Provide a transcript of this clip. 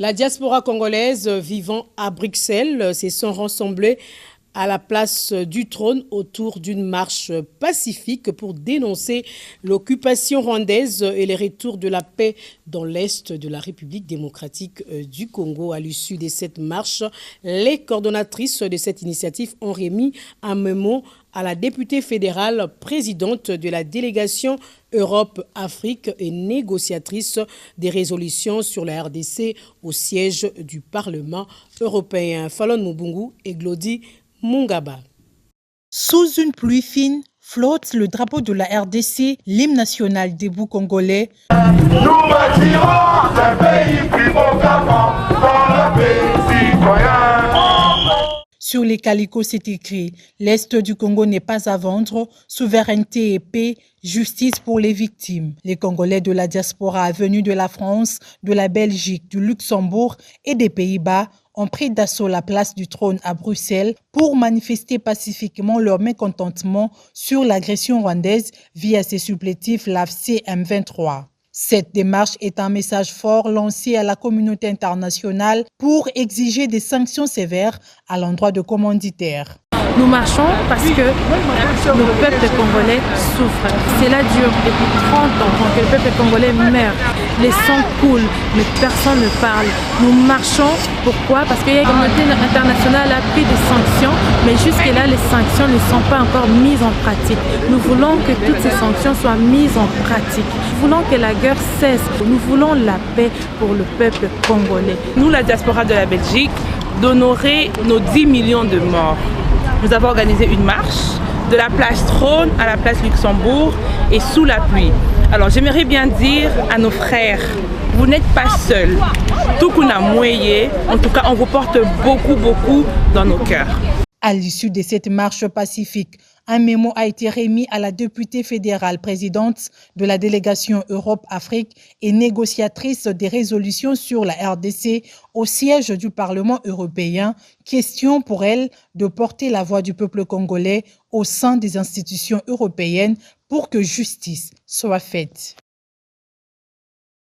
La diaspora congolaise vivant à Bruxelles se sont rassemblés à la place du trône autour d'une marche pacifique pour dénoncer l'occupation rwandaise et les retours de la paix dans l'est de la République démocratique du Congo. À l'issue de cette marche, les coordonnatrices de cette initiative ont remis un mémo à la députée fédérale présidente de la délégation Europe-Afrique et négociatrice des résolutions sur la RDC au siège du Parlement européen. Fallon Mubungu et Glody Mungaba. Sous une pluie fine, flotte le drapeau de la RDC, l'hymne national debout congolais. Nous bâtirons un pays plus beau qu'avant, dans le pays citoyen. Sur les calicots, c'est écrit « L'Est du Congo n'est pas à vendre, souveraineté et paix, justice pour les victimes ». Les Congolais de la diaspora venus de la France, de la Belgique, du Luxembourg et des Pays-Bas ont pris d'assaut la place du trône à Bruxelles pour manifester pacifiquement leur mécontentement sur l'agression rwandaise via ses supplétifs l'AFC M23. Cette démarche est un message fort lancé à la communauté internationale pour exiger des sanctions sévères à l'endroit de commanditaires. Nous marchons parce que le peuple congolais souffre. Cela dure depuis 30 ans que le peuple congolais meurt. Les sangs coulent, mais personne ne parle. Nous marchons, pourquoi? Parce que la communauté internationale a pris des sanctions, mais jusque-là, les sanctions ne sont pas encore mises en pratique. Nous voulons que toutes ces sanctions soient mises en pratique. Nous voulons que la guerre cesse. Nous voulons la paix pour le peuple congolais. Nous, la diaspora de la Belgique, d'honorer nos 10 millions de morts. Nous avons organisé une marche de la place Trône à la place Luxembourg et sous la pluie. Alors j'aimerais bien dire à nos frères, vous n'êtes pas seuls. Tout qu'on a mouillé, en tout cas on vous porte beaucoup dans nos cœurs. À l'issue de cette marche pacifique, un mémo a été remis à la députée fédérale présidente de la délégation Europe-Afrique et négociatrice des résolutions sur la RDC au siège du Parlement européen. Question pour elle de porter la voix du peuple congolais au sein des institutions européennes pour que justice soit faite.